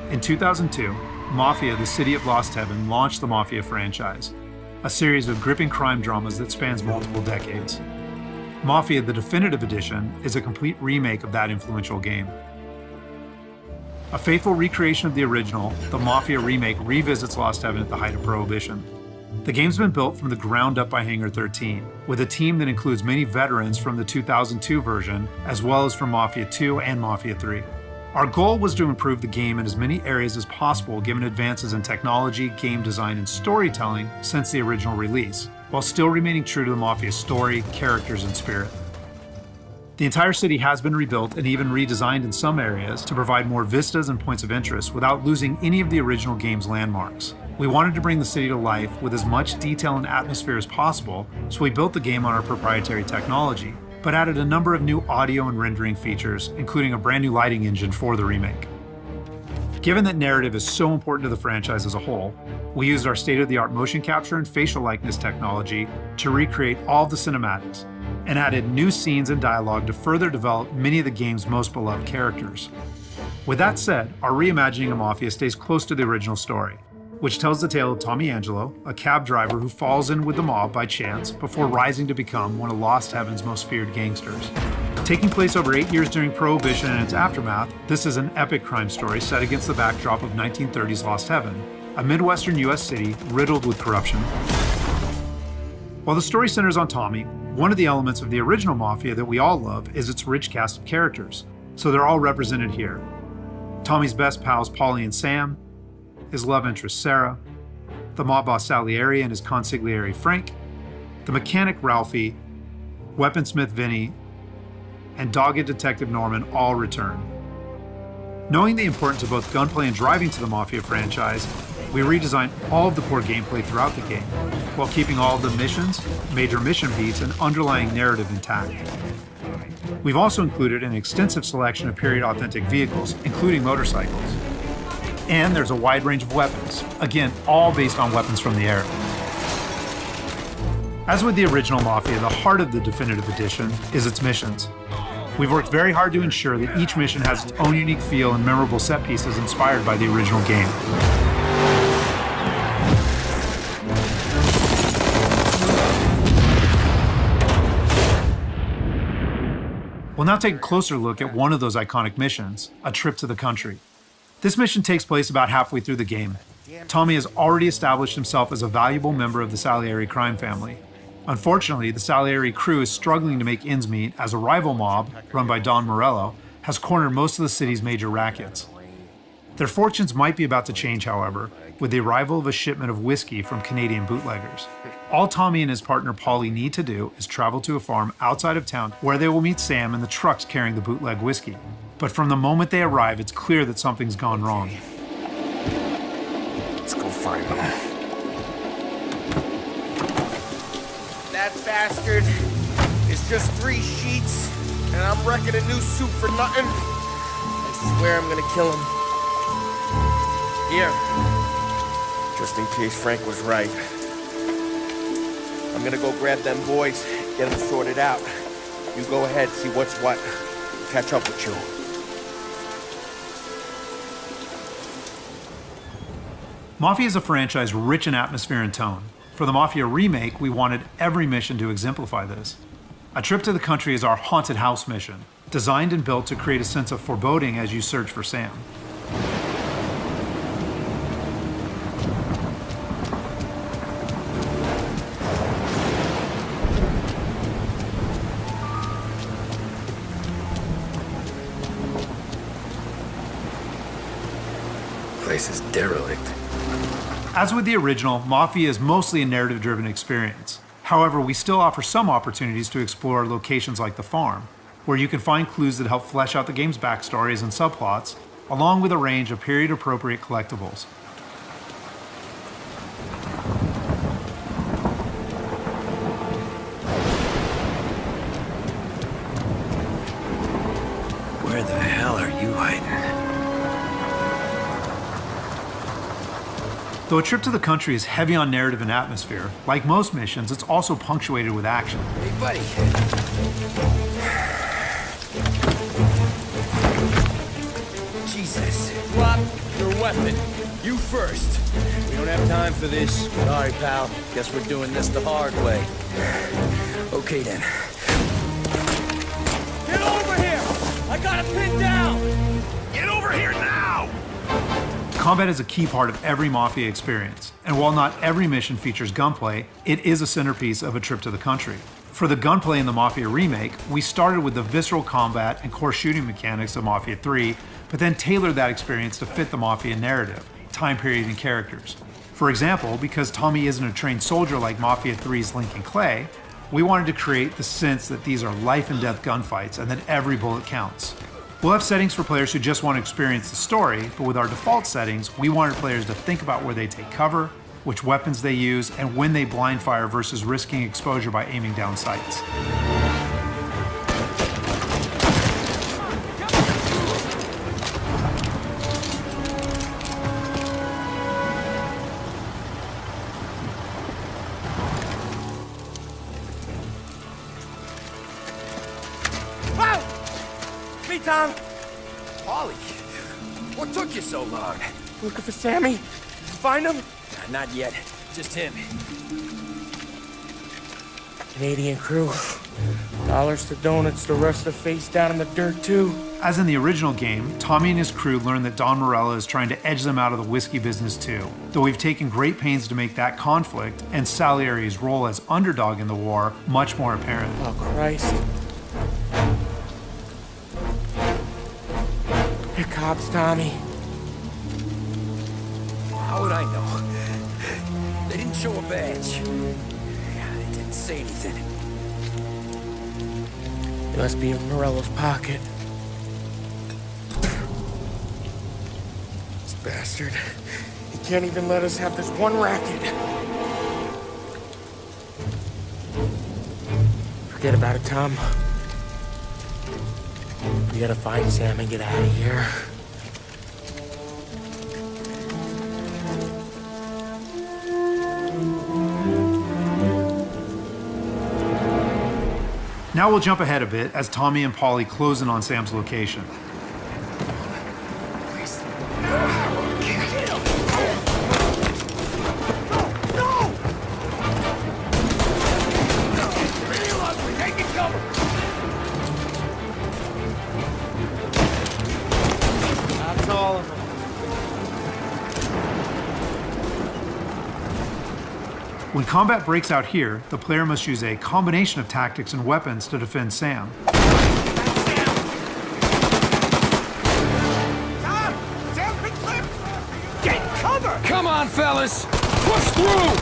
In 2002, Mafia, the City of Lost Heaven, launched the Mafia franchise, a series of gripping crime dramas that spans multiple decades. Mafia, the Definitive Edition, is a complete remake of that influential game. A faithful recreation of the original, the Mafia Remake revisits Lost Heaven at the height of Prohibition. The game's been built from the ground up by Hangar 13, with a team that includes many veterans from the 2002 version, as well as from Mafia 2 and Mafia 3. Our goal was to improve the game in as many areas as possible given advances in technology, game design, and storytelling since the original release, while still remaining true to the Mafia story, characters, and spirit. The entire city has been rebuilt and even redesigned in some areas to provide more vistas and points of interest without losing any of the original game's landmarks. We wanted to bring the city to life with as much detail and atmosphere as possible, so we built the game on our proprietary technology, but added a number of new audio and rendering features, including a brand new lighting engine for the remake. Given that narrative is so important to the franchise as a whole, we used our state-of-the-art motion capture and facial likeness technology to recreate all of the cinematics, and added new scenes and dialogue to further develop many of the game's most beloved characters. With that said, our reimagining of Mafia stays close to the original story, which tells the tale of Tommy Angelo, a cab driver who falls in with the mob by chance before rising to become one of Lost Heaven's most feared gangsters. Taking place over 8 years during Prohibition and its aftermath, this is an epic crime story set against the backdrop of 1930s Lost Heaven, a Midwestern US city riddled with corruption. While the story centers on Tommy, one of the elements of the original Mafia that we all love is its rich cast of characters, so they're all represented here. Tommy's best pals Paulie and Sam, his love interest Sarah, the mob boss Salieri and his consigliere Frank, the mechanic Ralphie, weaponsmith Vinny, and dogged detective Norman all return. Knowing the importance of both gunplay and driving to the Mafia franchise, we redesigned all of the core gameplay throughout the game, while keeping all of the missions, major mission beats, and underlying narrative intact. We've also included an extensive selection of period-authentic vehicles, including motorcycles. And there's a wide range of weapons, again, all based on weapons from the era. As with the original Mafia, the heart of the Definitive Edition is its missions. We've worked very hard to ensure that each mission has its own unique feel and memorable set pieces inspired by the original game. We'll now take a closer look at one of those iconic missions, A Trip to the Country. This mission takes place about halfway through the game. Tommy has already established himself as a valuable member of the Salieri crime family. Unfortunately, the Salieri crew is struggling to make ends meet as a rival mob, run by Don Morello, has cornered most of the city's major rackets. Their fortunes might be about to change, however, with the arrival of a shipment of whiskey from Canadian bootleggers. All Tommy and his partner Paulie need to do is travel to a farm outside of town where they will meet Sam and the trucks carrying the bootleg whiskey. But from the moment they arrive, it's clear that something's gone wrong. Let's go find them. That bastard is just 3 sheets, and I'm wrecking a new suit for nothing. I swear I'm gonna kill him. Here, just in case Frank was right. I'm gonna go grab them boys, get them sorted out. You go ahead, see what's what. Catch up with you. Mafia is a franchise rich in atmosphere and tone. For the Mafia Remake, we wanted every mission to exemplify this. A Trip to the Country is our haunted house mission, designed and built to create a sense of foreboding as you search for Sam. Place is derelict. As with the original, Mafia is mostly a narrative-driven experience. However, we still offer some opportunities to explore locations like the farm, where you can find clues that help flesh out the game's backstories and subplots, along with a range of period-appropriate collectibles. Where the hell are you hiding? Though A Trip to the Country is heavy on narrative and atmosphere, like most missions, it's also punctuated with action. Hey, buddy. Jesus. Drop your weapon. You first. We don't have time for this. Sorry, pal. Guess we're doing this the hard way. Okay, then. Get over here! I got it pinned down! Get over here now! Combat is a key part of every Mafia experience, and while not every mission features gunplay, it is a centerpiece of a trip to the country. For the gunplay in the Mafia Remake, we started with the visceral combat and core shooting mechanics of Mafia 3, but then tailored that experience to fit the Mafia narrative, time period, and characters. For example, because Tommy isn't a trained soldier like Mafia 3's Lincoln Clay, we wanted to create the sense that these are life and death gunfights and that every bullet counts. We'll have settings for players who just want to experience the story, but with our default settings, we wanted players to think about where they take cover, which weapons they use, and when they blind fire versus risking exposure by aiming down sights. Wow! Me, Tom! Ollie, what took you so long? Looking for Sammy? Find him? Not yet. Just him. Canadian crew. Dollars to donuts, the rest of the face down in the dirt, too. As in the original game, Tommy and his crew learn that Don Morello is trying to edge them out of the whiskey business too, though we've taken great pains to make that conflict and Salieri's role as underdog in the war much more apparent. Oh, Christ. Here cops, Tommy. How would I know? They didn't show a badge. They didn't say anything. It must be in Morello's pocket. This bastard. He can't even let us have this one racket. Forget about it, Tom. We gotta find Sam and get out of here. Now we'll jump ahead a bit as Tommy and Polly close in on Sam's location. That's all of them. When combat breaks out here, the player must use a combination of tactics and weapons to defend Sam. Get cover! Come on, fellas! Push through!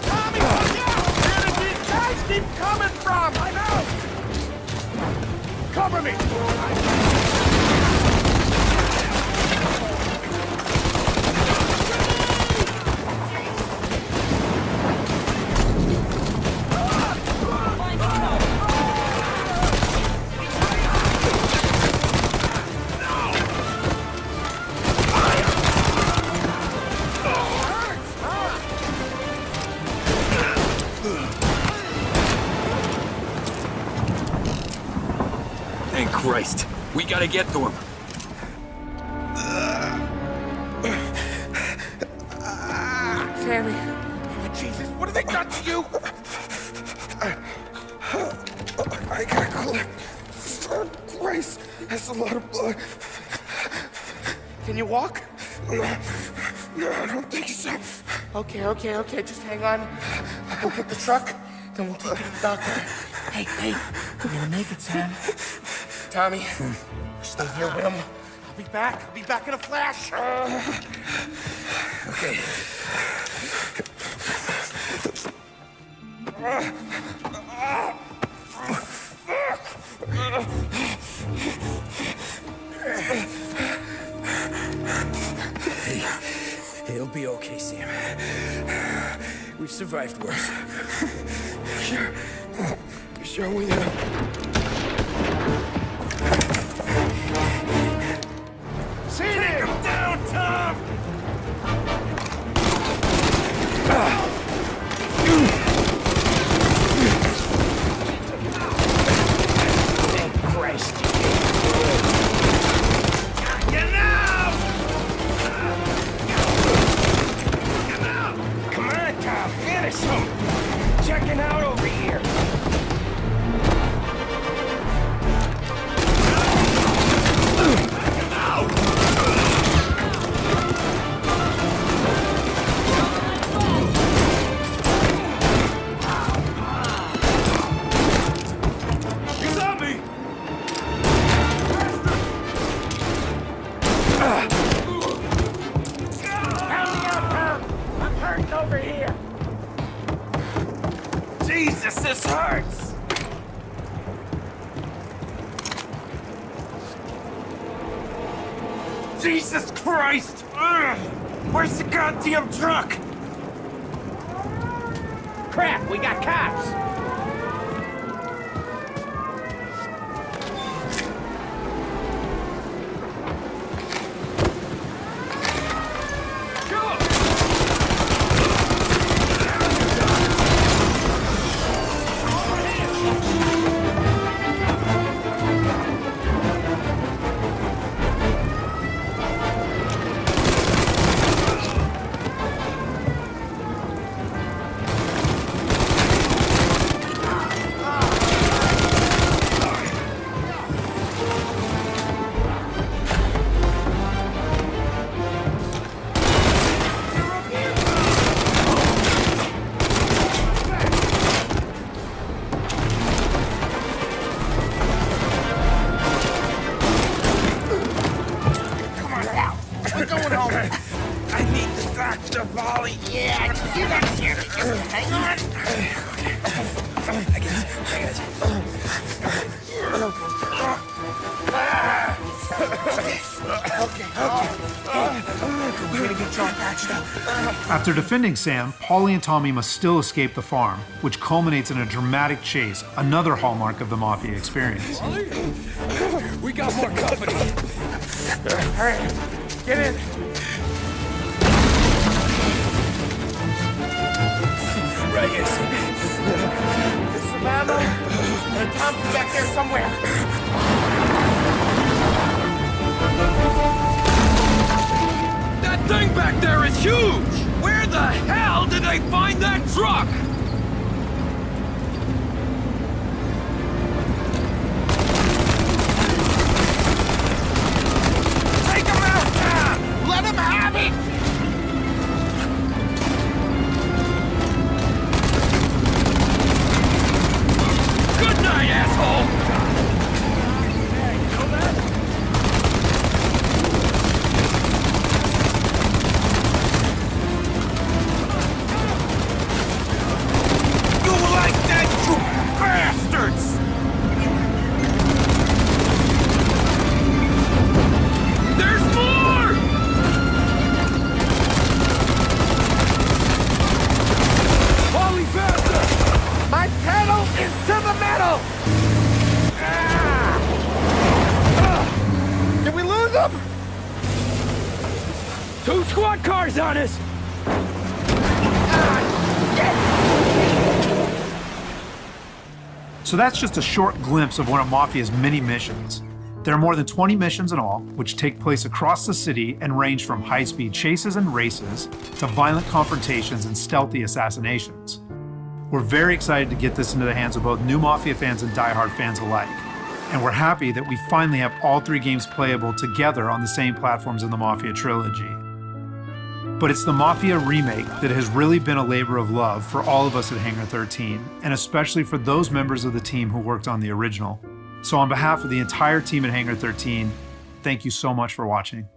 Tommy, look out! Where did these guys keep coming from? I know! Cover me! Thank Christ. We gotta get to him. Sammy. Oh, Jesus, what have they done to you? I got clipped. Oh, Christ, that's a lot of blood. Can you walk? No, I don't think so. Okay, just hang on. I'll go get the truck, then we'll take you to the doctor. Hey, you're gonna make it, Sam. Tommy, stay here with him. I'll be back in a flash. Okay. Hey, it'll be okay, Sam. We've survived worse. Sure we have. Take him down, Tom! Thank Christ. Help me up, Herb! I'm hurting over here! Jesus, this hurts! Jesus Christ! Ugh. Where's the goddamn truck? Crap, we got cops! After defending Sam, Paulie and Tommy must still escape the farm, which culminates in a dramatic chase, another hallmark of the Mafia experience. We got more company. All right, get in. Right here. There's some ammo and a Thompson back there somewhere. That thing back there is huge! Where the hell did they find that truck? Take him out, Tom! Let him have it! Good night, asshole! Bastards! There's more! Paulie, faster! My pedal is to the metal! Did we lose him? 2 squad cars on us! So that's just a short glimpse of one of Mafia's many missions. There are more than 20 missions in all, which take place across the city and range from high-speed chases and races to violent confrontations and stealthy assassinations. We're very excited to get this into the hands of both new Mafia fans and die-hard fans alike. And we're happy that we finally have all 3 games playable together on the same platforms in the Mafia trilogy. But it's the Mafia Remake that has really been a labor of love for all of us at Hangar 13, and especially for those members of the team who worked on the original. So on behalf of the entire team at Hangar 13, thank you so much for watching.